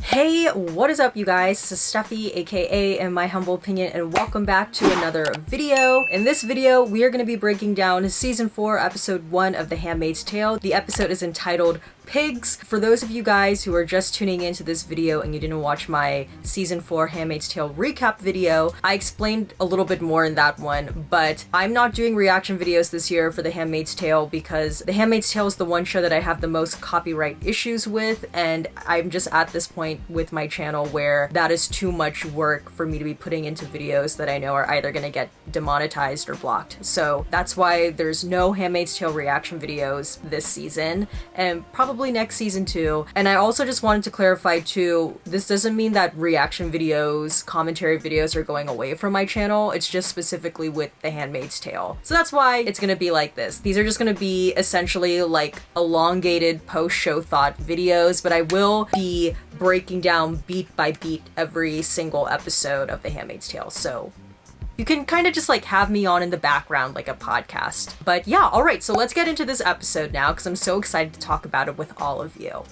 Hey, what is up you guys? This is Steffi, aka In My Humble Opinion, and welcome back to another video. In this video, we are going to be breaking down Season 4, Episode 1 of The Handmaid's Tale. The episode is entitled Pigs. For those of you guys who are just tuning into this video and you didn't watch my Season 4 Handmaid's Tale recap video, I explained a little bit more in that one, but I'm not doing reaction videos this year for The Handmaid's Tale because The Handmaid's Tale is the one show that I have the most copyright issues with, and I'm just at this point with my channel where that is too much work for me to be putting into videos that I know are either going to get demonetized or blocked. So that's why there's no Handmaid's Tale reaction videos this season, and probably next season too. And I also just wanted to clarify too, this doesn't mean that reaction videos, commentary videos are going away from my channel. It's just specifically with The Handmaid's Tale. So that's why it's gonna be like this. These are just gonna be essentially like elongated post-show thought videos, but I will be breaking down beat by beat every single episode of The Handmaid's Tale. So you can kind of just like have me on in the background like a podcast. But yeah, alright, so let's get into this episode now because I'm so excited to talk about it with all of you.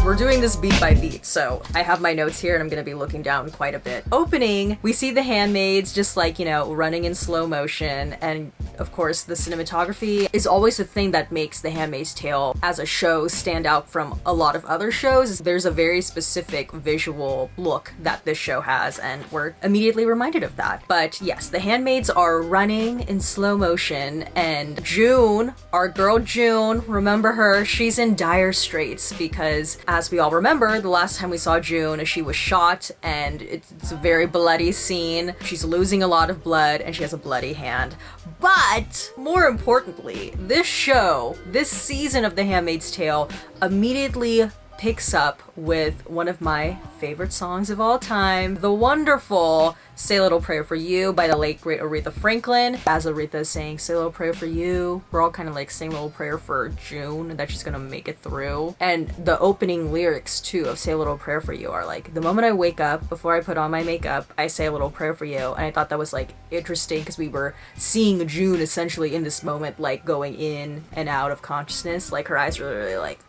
We're doing this beat by beat, so I have my notes here and I'm gonna be looking down quite a bit. Opening, we see the handmaids just like, you know, running in slow motion, and of course the cinematography is always the thing that makes The Handmaid's Tale as a show stand out from a lot of other shows. There's a very specific visual look that this show has, and we're immediately reminded of that. But yes, the handmaids are running in slow motion, and June, our girl June, remember her, she's in dire straits because as we all remember, the last time we saw June, she was shot, and it's a very bloody scene. She's losing a lot of blood, and she has a bloody hand. But more importantly, this show, this season of The Handmaid's Tale, immediately picks up with one of my favorite songs of all time, the wonderful Say a Little Prayer for You by the late great Aretha Franklin. As Aretha is saying, say a little prayer for you, we're all kind of like saying a little prayer for June, that she's gonna make it through. And the opening lyrics too of Say a Little Prayer for You are like, the moment I wake up, before I put on my makeup, I say a little prayer for you. And I thought that was like interesting because we were seeing June essentially in this moment like going in and out of consciousness, like her eyes were really like.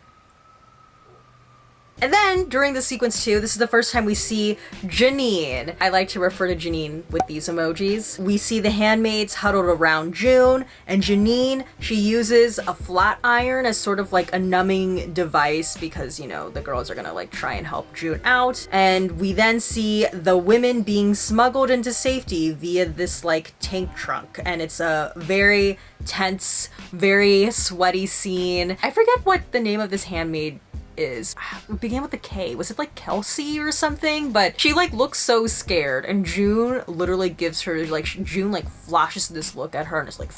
And then, during the sequence too, this is the first time we see Janine. I like to refer to Janine with these emojis. We see the handmaids huddled around June, and Janine, she uses a flat iron as sort of like a numbing device because, you know, the girls are gonna like try and help June out. And we then see the women being smuggled into safety via this like tank trunk, and it's a very tense, very sweaty scene. I forget what the name of this handmaid is. It began with a K. Was it like Kelsey or something? But she like looks so scared, and June literally gives her like, June like flashes this look at her and it's like,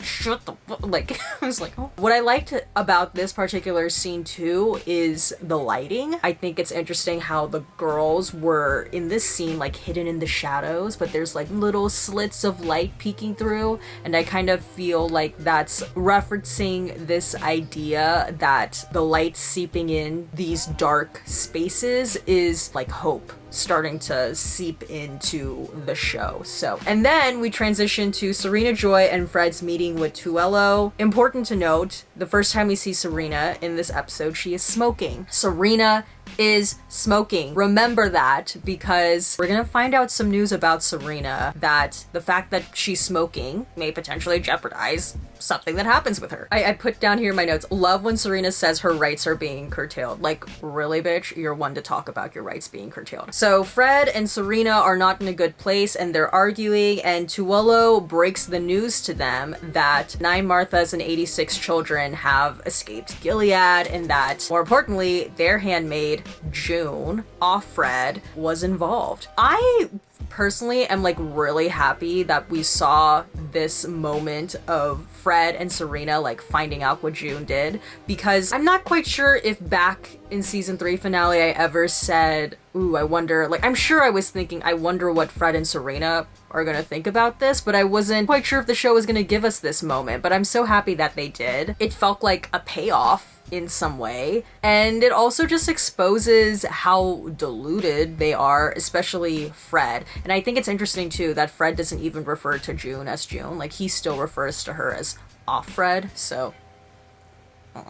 shut the like I was like, oh. What I liked about this particular scene too is the lighting. I think it's interesting how the girls were in this scene like hidden in the shadows, but there's like little slits of light peeking through, and I kind of feel like that's referencing this idea that the light seeping in these dark spaces is like hope starting to seep into the show. So, and then we transition to Serena Joy and Fred's meeting with Tuello. Important to note, the first time we see Serena in this episode, she is smoking. Serena is smoking. Remember that, because we're gonna find out some news about Serena that the fact that she's smoking may potentially jeopardize something that happens with her. I put down here in my notes, love when Serena says her rights are being curtailed. Like, really, bitch? You're one to talk about your rights being curtailed. So Fred and Serena are not in a good place, and they're arguing, and Tuello breaks the news to them that 9 Marthas and 86 children have escaped Gilead, and that, more importantly, their handmaid, June, off Fred, was involved. I personally am like really happy that we saw this moment of Fred and Serena like finding out what June did, because I'm not quite sure if back in season 3 finale I ever said, ooh, I wonder, like, I'm sure I was thinking, I wonder what Fred and Serena are gonna think about this, but I wasn't quite sure if the show was gonna give us this moment, but I'm so happy that they did. It felt like a payoff in some way, and it also just exposes how deluded they are, especially Fred. And I think it's interesting too that Fred doesn't even refer to June as June, like he still refers to her as off Fred. So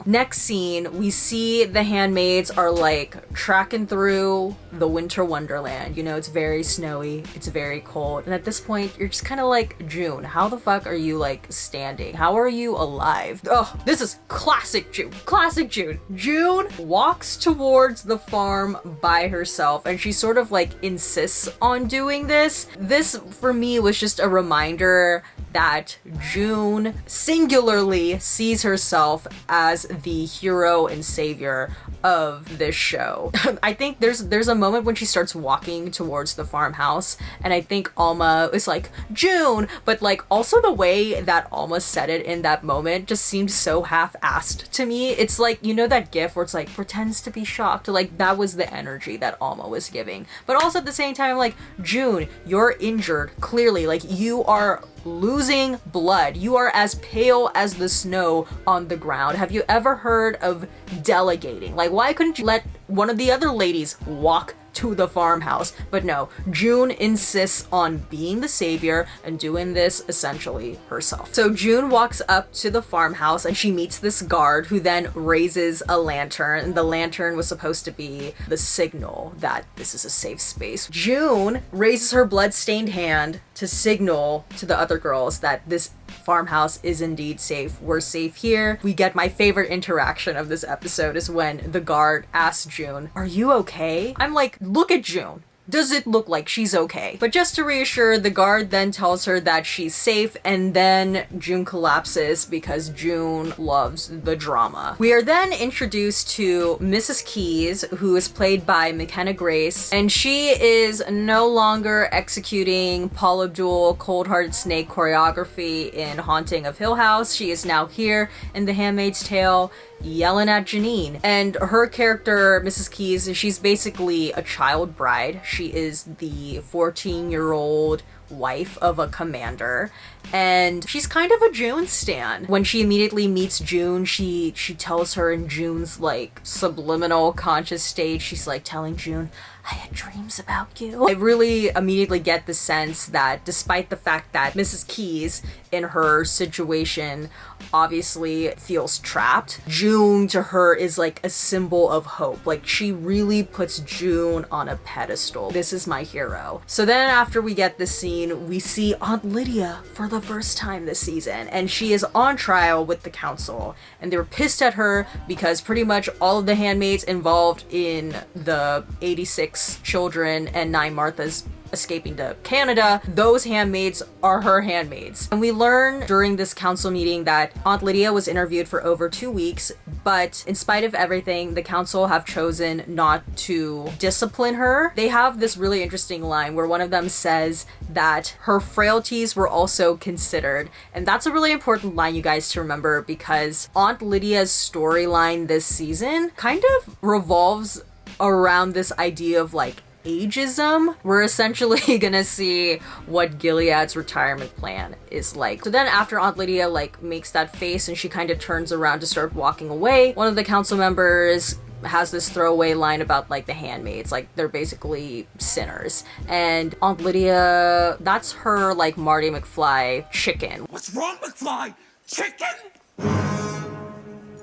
Next scene, we see the handmaids are like tracking through the winter wonderland. You know, it's very snowy, it's very cold. And at this point, you're just kind of like, June, how the fuck are you like standing? How are you alive? Oh, this is classic June. Classic June. June walks towards the farm by herself and she sort of like insists on doing this. This for me was just a reminder that June singularly sees herself as the hero and savior of this show. I think there's a moment when she starts walking towards the farmhouse and I think Alma is like, June, but like also the way that Alma said it in that moment just seemed so half-assed to me. It's like, you know that gif where it's like pretends to be shocked, like that was the energy that Alma was giving. But also at the same time, like, June, you're injured, clearly, like you are losing blood. You are as pale as the snow on the ground. Have you ever heard of delegating? Like, why couldn't you let one of the other ladies walk to the farmhouse? But no, June insists on being the savior and doing this essentially herself. So June walks up to the farmhouse and she meets this guard who then raises a lantern, and the lantern was supposed to be the signal that this is a safe space. June raises her blood-stained hand to signal to the other girls that this farmhouse is indeed safe. We're safe here. We get my favorite interaction of this episode is when the guard asks June, "Are you okay?" I'm like, look at June. Does it look like she's okay? But just to reassure, the guard then tells her that she's safe, and then June collapses because June loves the drama. We are then introduced to Mrs. Keyes, who is played by McKenna Grace, and she is no longer executing Paula Abdul cold-hearted snake choreography in Haunting of Hill House. She is now here in The Handmaid's Tale, yelling at Janine. And her character, Mrs. Keyes, she's basically a child bride. She is the 14-year-old wife of a commander, and she's kind of a June stan. When she immediately meets June, she tells her in June's like subliminal conscious state, she's like telling June, "I had dreams about you." I really immediately get the sense that despite the fact that Mrs. Keyes in her situation obviously feels trapped, June to her is like a symbol of hope. Like, she really puts June on a pedestal. This is my hero. So then after we get this scene, we see Aunt Lydia for the first time this season, and she is on trial with the council, and they were pissed at her because pretty much all of the handmaids involved in the 86 children and 9 Marthas escaping to Canada, those handmaids are her handmaids. And we learn during this council meeting that Aunt Lydia was interviewed for over 2 weeks, but in spite of everything, the council have chosen not to discipline her. They have this really interesting line where one of them says that her frailties were also considered. And that's a really important line, you guys, to remember, because Aunt Lydia's storyline this season kind of revolves around this idea of like ageism. We're essentially gonna see what Gilead's retirement plan is like. So then after Aunt Lydia like makes that face and she kind of turns around to start walking away, one of the council members has this throwaway line about like the handmaids, like they're basically sinners. And Aunt Lydia, that's her like Marty McFly chicken. What's wrong, McFly? Chicken?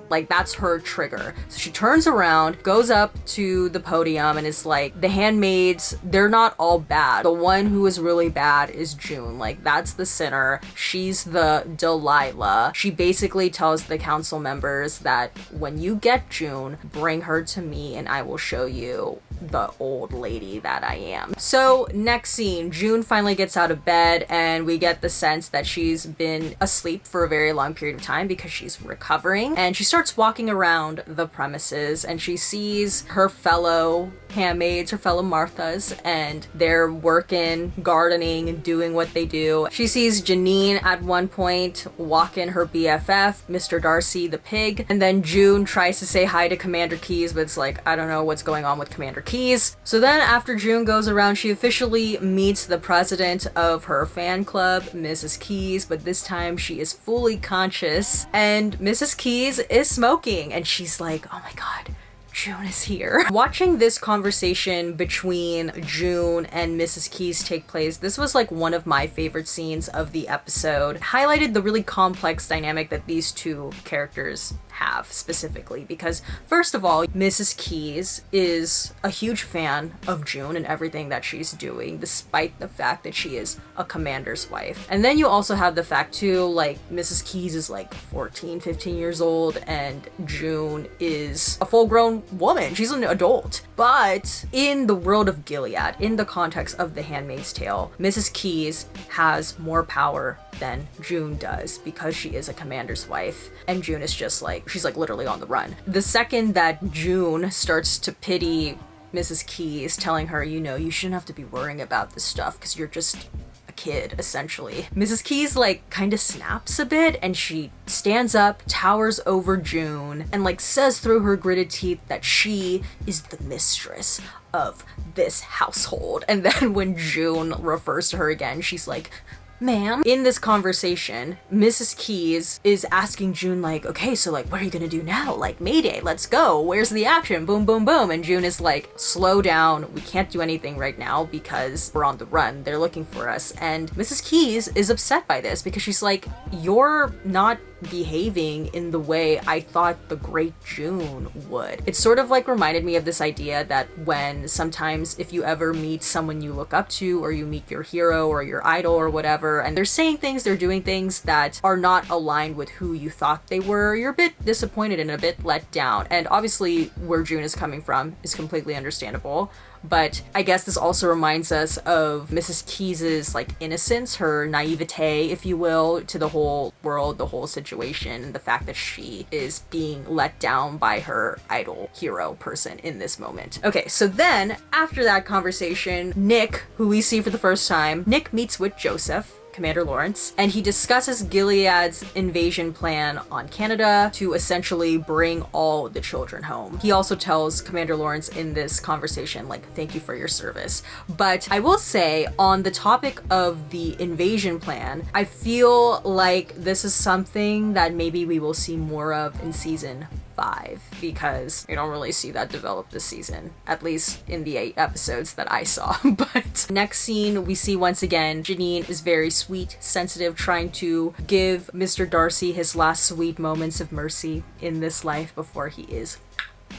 Like, that's her trigger. So she turns around, goes up to the podium, and is like, the handmaids, they're not all bad. The one who is really bad is June. Like, that's the sinner. She's the Delilah. She basically tells the council members that when you get June, bring her to me and I will show you the old lady that I am. So next scene, June finally gets out of bed, and we get the sense that she's been asleep for a very long period of time because she's recovering, and she starts walking around the premises and she sees her fellow handmaids, her fellow Marthas, and they're working, gardening, and doing what they do. She sees Janine at one point walking her BFF, Mr. Darcy the pig, and then June tries to say hi to Commander Keyes, but it's like, I don't know what's going on with Commander Keyes. So then after June goes around, she officially meets the president of her fan club, Mrs. Keyes, but this time she is fully conscious, and Mrs. Keyes is smoking, and she's like, oh my god, June is here. Watching this conversation between June and Mrs. Keyes take place, this was like one of my favorite scenes of the episode. It highlighted the really complex dynamic that these two characters have specifically, because first of all, Mrs. Keyes is a huge fan of June and everything that she's doing, despite the fact that she is a commander's wife. And then you also have the fact too, like Mrs. Keyes is like 14, 15 years old and June is a full-grown woman. She's an adult. But in the world of Gilead, in the context of The Handmaid's Tale, Mrs. Keyes has more power than June does because she is a commander's wife, and June is just like, she's like literally on the run. The second that June starts to pity Mrs. Keyes, telling her, you know, you shouldn't have to be worrying about this stuff because you're just a kid, essentially, Mrs. Keyes like kind of snaps a bit and she stands up, towers over June, and like says through her gritted teeth that she is the mistress of this household. And then when June refers to her again, she's like, ma'am. In this conversation, Mrs. Keyes is asking June like, okay, so like, what are you gonna do now? Like, Mayday, let's go. Where's the action? Boom, boom, boom. And June is like, slow down. We can't do anything right now because we're on the run. They're looking for us. And Mrs. Keyes is upset by this because she's like, you're not behaving in the way I thought the great June would. It sort of like reminded me of this idea that when sometimes if you ever meet someone you look up to, or you meet your hero or your idol or whatever, and they're saying things, they're doing things that are not aligned with who you thought they were, you're a bit disappointed and a bit let down. And obviously where June is coming from is completely understandable. But I guess this also reminds us of Mrs. Keyes's like innocence, her naivete, if you will, to the whole world, the whole situation, and the fact that she is being let down by her idol hero person in this moment. Okay, so then after that conversation, Nick, who we see for the first time, Nick meets with Joseph, Commander Lawrence, and he discusses Gilead's invasion plan on Canada to essentially bring all the children home. He also tells Commander Lawrence in this conversation, like, thank you for your service. But I will say, on the topic of the invasion plan, I feel like this is something that maybe we will see more of in season 5, because we don't really see that develop this season, at least in the 8 episodes that I saw. But next scene, we see once again Janine is very sweet, sensitive, trying to give Mr. Darcy his last sweet moments of mercy in this life before he is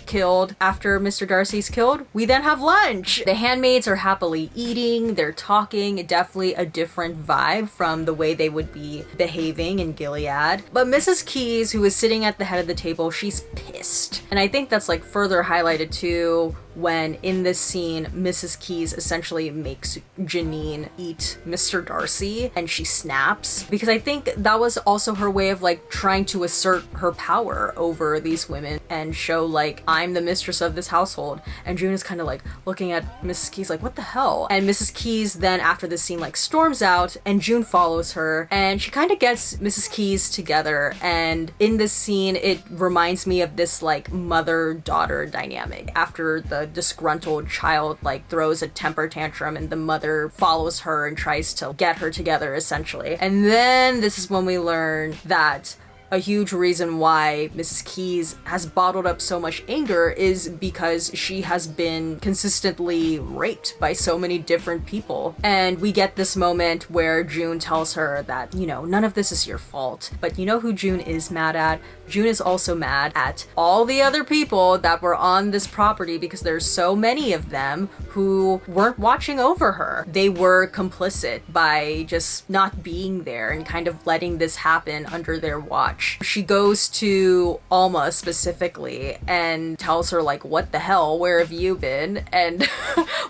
killed. After Mr. Darcy's killed, we then have lunch. The handmaids are happily eating, they're talking, definitely a different vibe from the way they would be behaving in Gilead. But Mrs. Keyes, who is sitting at the head of the table, she's pissed. And I think that's like further highlighted too when in this scene, Mrs. Keyes essentially makes Janine eat Mr. Darcy and she snaps, because I think that was also her way of like trying to assert her power over these women and show like, I'm the mistress of this household. And June is kind of like looking at Mrs. Keyes like, what the hell? And Mrs. Keyes then after this scene like storms out and June follows her and she kind of gets Mrs. Keyes together. And in this scene, it reminds me of this like mother-daughter dynamic. After the disgruntled child like throws a temper tantrum and the mother follows her and tries to get her together essentially. And then this is when we learn that a huge reason why Mrs. Keyes has bottled up so much anger is because she has been consistently raped by so many different people. And we get this moment where June tells her that, you know, none of this is your fault. But you know who June is mad at? June is also mad at all the other people that were on this property, because there's so many of them who weren't watching over her. They were complicit by just not being there and kind of letting this happen under their watch. She goes to Alma specifically and tells her like, what the hell, where have you been? And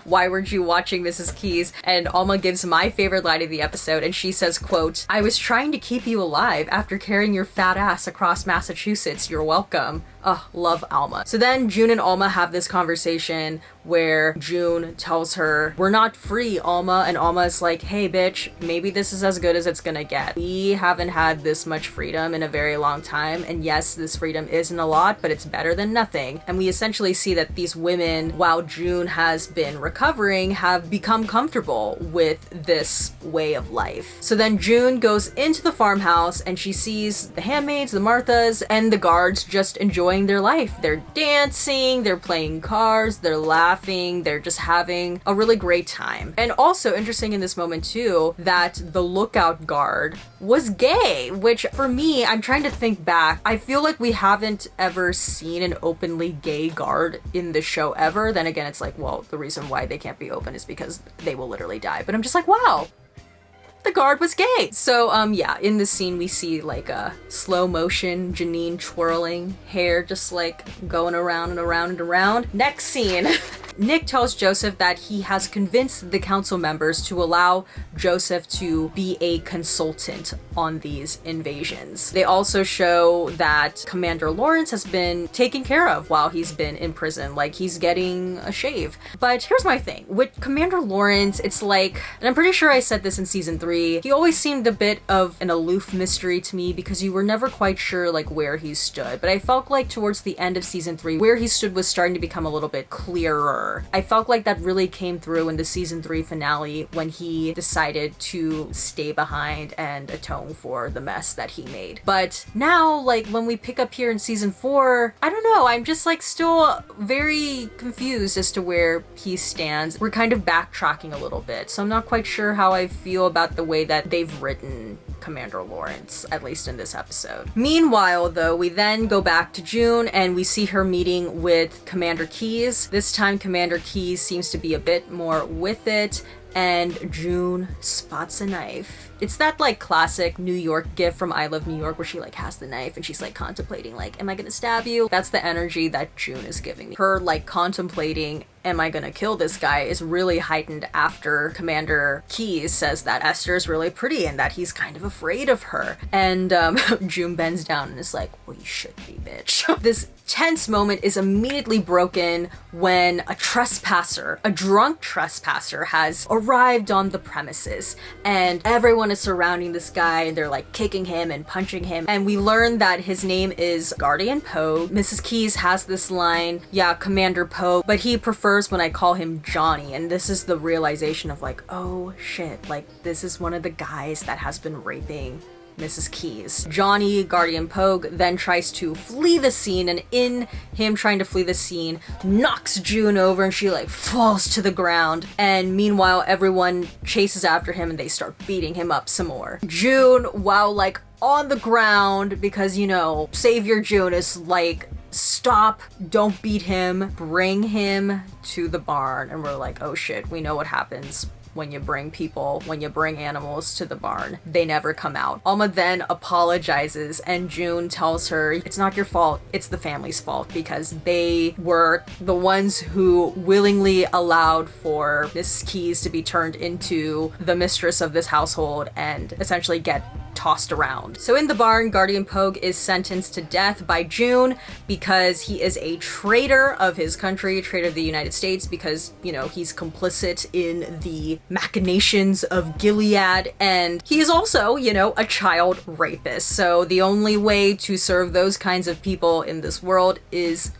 why weren't you watching Mrs. Keyes? And Alma gives my favorite line of the episode and she says, quote, I was trying to keep you alive after carrying your fat ass across Massachusetts. You're welcome. Oh, love Alma. So then June and Alma have this conversation where June tells her, we're not free, Alma. And Alma is like, hey bitch, maybe this is as good as it's gonna get. We haven't had this much freedom in a very long time. And yes, this freedom isn't a lot, but it's better than nothing. And we essentially see that these women, while June has been recovering, have become comfortable with this way of life. So then June goes into the farmhouse and she sees the handmaids, the Marthas, has, and the guards just enjoying their life. They're dancing, they're playing cards, they're laughing, they're just having a really great time. And also interesting in this moment too, that the lookout guard was gay, which for me, I'm trying to think back, I feel like we haven't ever seen an openly gay guard in the show ever. Then again, it's like, well, the reason why they can't be open is because they will literally die. But I'm just like, wow, the guard was gay. So yeah, in this scene we see like a slow motion Janine twirling hair, just like going around and around and around. Next scene. Nick tells Joseph that he has convinced the council members to allow Joseph to be a consultant on these invasions. They also show that Commander Lawrence has been taken care of while he's been in prison, like he's getting a shave. But here's my thing. With Commander Lawrence, it's like, and I'm pretty sure I said this in season 3, he always seemed a bit of an aloof mystery to me because you were never quite sure like where he stood. But I felt like towards the end of season 3, where he stood was starting to become a little bit clearer. I felt like that really came through in the season 3 finale when he decided to stay behind and atone for the mess that he made. But now, like when we pick up here in season 4, I don't know, I'm just like still very confused as to where he stands. We're kind of backtracking a little bit, so I'm not quite sure how I feel about the way that they've written Commander Lawrence, at least in this episode. Meanwhile, though, we then go back to June and we see her meeting with Commander Keyes. This time, Commander Keyes seems to be a bit more with it, and June spots a knife. It's that like classic New York gif from I Love New York where she like has the knife and she's like contemplating like, am I gonna stab you? That's the energy that June is giving me. Her like contemplating, am I gonna kill this guy, is really heightened after Commander Keyes says that Esther is really pretty and that he's kind of afraid of her. And June bends down and is like, well, you should be, bitch. This tense moment is immediately broken when a trespasser, a drunk trespasser, has arrived on the premises, and everyone is surrounding this guy and they're like kicking him and punching him, and we learn that his name is Guardian Poe. Mrs. Keyes has this line, yeah, Commander Poe, but he prefers when I call him Johnny, and this is the realization of like, oh shit, like this is one of the guys that has been raping Mrs. Keyes. Johnny, Guardian Pogue, then tries to flee the scene, and in him trying to flee the scene, knocks June over and she like falls to the ground. And meanwhile, everyone chases after him and they start beating him up some more. June, while like on the ground, because you know, Savior June is like, stop, don't beat him, bring him to the barn. And we're like, oh shit, we know what happens when you bring people, when you bring animals to the barn. They never come out. Alma then apologizes and June tells her, it's not your fault, it's the family's fault, because they were the ones who willingly allowed for Mrs. Keyes to be turned into the mistress of this household and essentially get tossed around. So in the barn, Guardian Pogue is sentenced to death by June because he is a traitor of his country, traitor of the United States, because, you know, he's complicit in the machinations of Gilead, and he is also, you know, a child rapist. So the only way to serve those kinds of people in this world is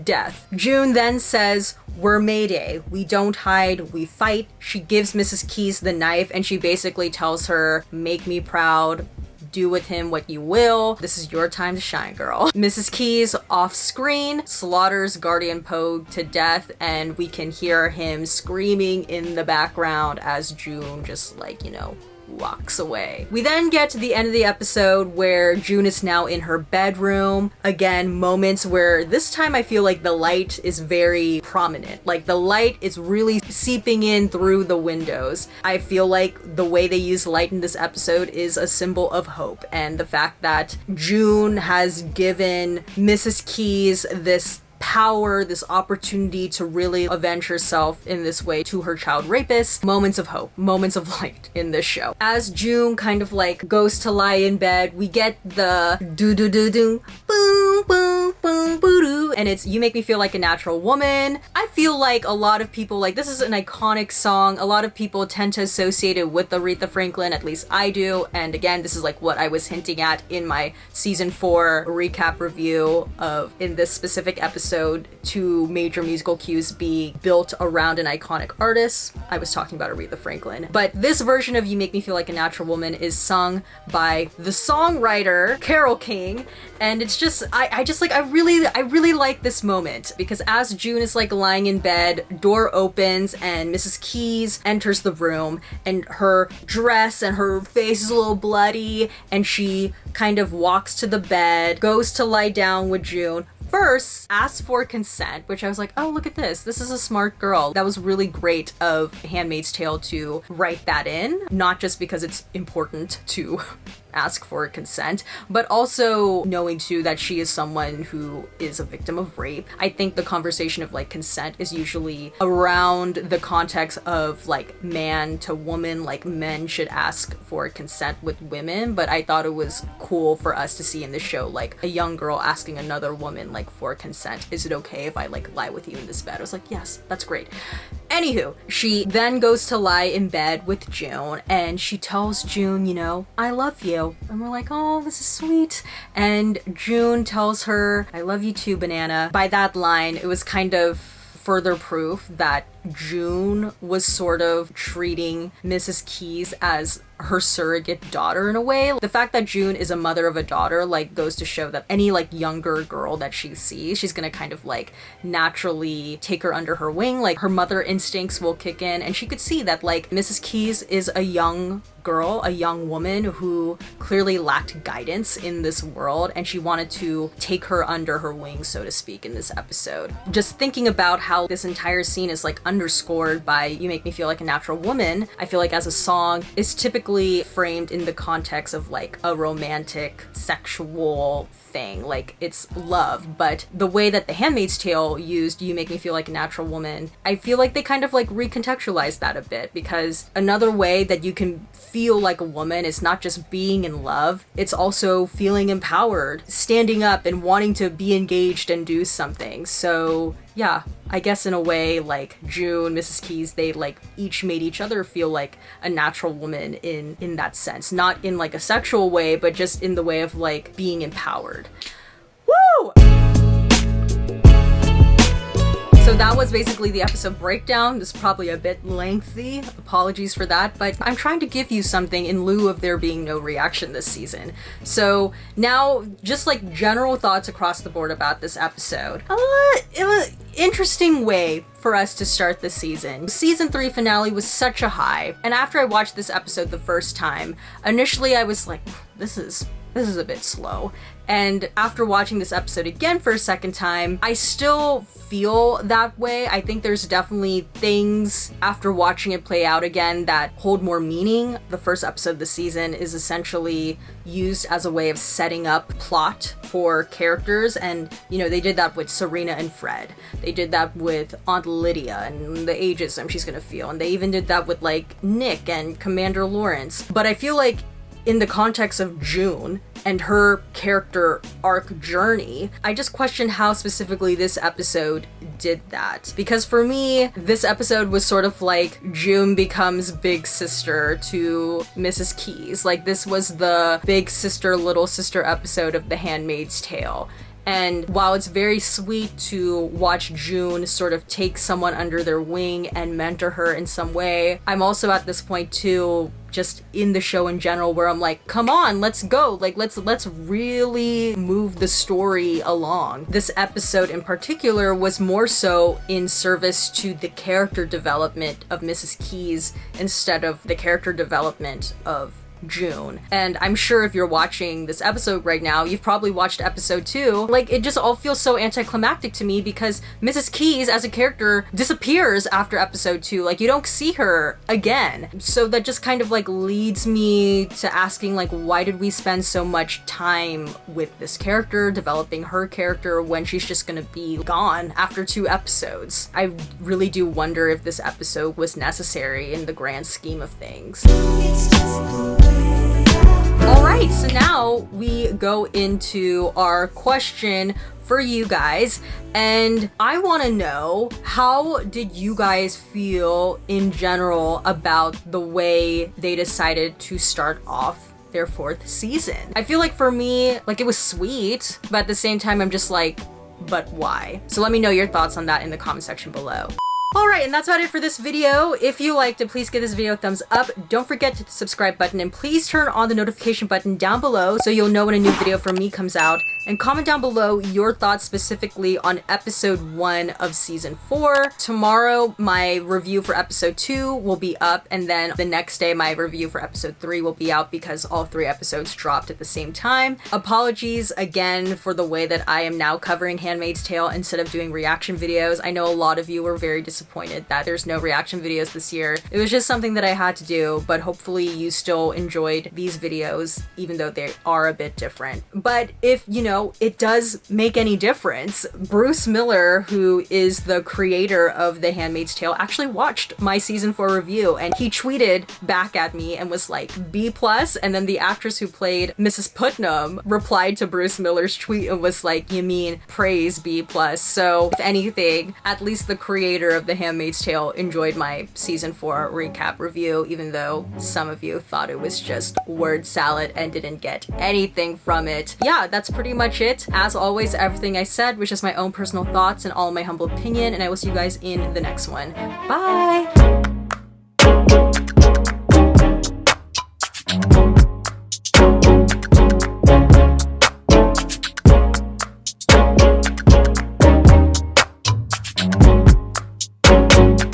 death. June then says, we're Mayday. We don't hide, we fight. She gives Mrs. Keyes the knife and she basically tells her, make me proud, do with him what you will. This is your time to shine, girl. Mrs. Keyes off screen slaughters Guardian Pogue to death, and we can hear him screaming in the background as June just like, you know, walks away. We then get to the end of the episode where June is now in her bedroom. Again, moments where this time I feel like the light is very prominent. Like the light is really seeping in through the windows. I feel like the way they use light in this episode is a symbol of hope, and the fact that June has given Mrs. Keyes this power, this opportunity to really avenge herself in this way to her child rapist. Moments of hope, moments of light in this show. As June kind of like goes to lie in bed, we get the do-do-do-do, boom, boom, boom, boo-doo, and it's, you make me feel like a natural woman. I feel like a lot of people, like, this is an iconic song. A lot of people tend to associate it with Aretha Franklin, at least I do. And again, this is like what I was hinting at in my season 4 recap review of, in this specific episode, 2 major musical cues being built around an iconic artist. I was talking about Aretha Franklin. But this version of You Make Me Feel Like a Natural Woman is sung by the songwriter Carole King, and it's just I really like this moment, because as June is like lying in bed, door opens and Mrs. Keys enters the room, and her dress and her face is a little bloody, and she kind of walks to the bed, goes to lie down with June. First, asks for consent, which I was like, oh, look at this. This is a smart girl. That was really great of Handmaid's Tale to write that in, not just because it's important to ask for consent, but also knowing too that she is someone who is a victim of rape. I think the conversation of like consent is usually around the context of like man to woman, like men should ask for consent with women, but I thought it was cool for us to see in the show like a young girl asking another woman like for consent. Is it okay if I like lie with you in this bed? I was like, yes, that's great. Anywho, she then goes to lie in bed with June, and she tells June, you know, I love you. And we're like, oh, this is sweet. And June tells her, I love you too, banana. By that line, it was kind of further proof that June was sort of treating Mrs. Keys as her surrogate daughter in a way. The fact that June is a mother of a daughter like goes to show that any like younger girl that she sees, she's gonna kind of like naturally take her under her wing. Like her mother instincts will kick in, and she could see that like Mrs. Keys is a young girl, a young woman who clearly lacked guidance in this world, and she wanted to take her under her wing, so to speak, in this episode. Just thinking about how this entire scene is like underscored by You Make Me Feel Like a Natural Woman, I feel like as a song is typically framed in the context of like a romantic sexual thing, like it's love, but the way that The Handmaid's Tale used You Make Me Feel Like a Natural Woman, I feel like they kind of like recontextualized that a bit, because another way that you can feel like a woman is not just being in love, it's also feeling empowered, standing up and wanting to be engaged and do something. So yeah, I guess in a way, like June, Mrs. Keys, they like each made each other feel like a natural woman in that sense. Not in like a sexual way, but just in the way of like being empowered. Woo! So that was basically the episode breakdown. This is probably a bit lengthy. Apologies for that, but I'm trying to give you something in lieu of there being no reaction this season. So now, just like general thoughts across the board about this episode. It was an interesting way for us to start the season. Season 3 finale was such a high, and after I watched this episode the first time, initially I was like, this is a bit slow. And after watching this episode again for a second time, I still feel that way. I think there's definitely things after watching it play out again that hold more meaning. The first episode of the season is essentially used as a way of setting up plot for characters, and you know, they did that with Serena and Fred. They did that with Aunt Lydia and the ageism she's gonna feel, and they even did that with like Nick and Commander Lawrence. But I feel like in the context of June and her character arc journey, I just question how specifically this episode did that. Because for me, this episode was sort of like June becomes big sister to Mrs. Keys. Like this was the big sister, little sister episode of The Handmaid's Tale. And while it's very sweet to watch June sort of take someone under their wing and mentor her in some way, I'm also at this point too, just in the show in general, where I'm like, come on, let's go. Like, let's really move the story along. This episode in particular was more so in service to the character development of Mrs. Keys instead of the character development of June. And I'm sure if you're watching this episode right now, you've probably watched episode 2. Like, it just all feels so anticlimactic to me because Mrs. Keys as a character disappears after episode 2. Like, you don't see her again. So that just kind of like leads me to asking, like, why did we spend so much time with this character, developing her character, when she's just gonna be gone after 2 episodes? I really do wonder if this episode was necessary in the grand scheme of things. Alright, right, so now we go into our question for you guys, and I want to know, how did you guys feel in general about the way they decided to start off their 4th season? I feel like for me, like, it was sweet, but at the same time I'm just like, but why? So let me know your thoughts on that in the comment section below. Alright, and that's about it for this video. If you liked it, please give this video a thumbs up. Don't forget to hit the subscribe button, and please turn on the notification button down below so you'll know when a new video from me comes out. And comment down below your thoughts specifically on episode 1 of season 4. Tomorrow, my review for episode 2 will be up, and then the next day, my review for episode 3 will be out because all 3 episodes dropped at the same time. Apologies again for the way that I am now covering Handmaid's Tale instead of doing reaction videos. I know a lot of you were very disappointed that there's no reaction videos this year. It was just something that I had to do, but hopefully you still enjoyed these videos, even though they are a bit different. But if, you know, it does make any difference, Bruce Miller, who is the creator of The Handmaid's Tale, actually watched my season 4 review, and he tweeted back at me and was like, B+, and then the actress who played Mrs. Putnam replied to Bruce Miller's tweet and was like, you mean praise B+. So if anything, at least the creator of The Handmaid's Tale enjoyed my season 4 recap review, even though some of you thought it was just word salad and didn't get anything from it. Yeah, that's pretty much it. As always, everything I said was just my own personal thoughts and all my humble opinion, and I will see you guys in the next one. Bye!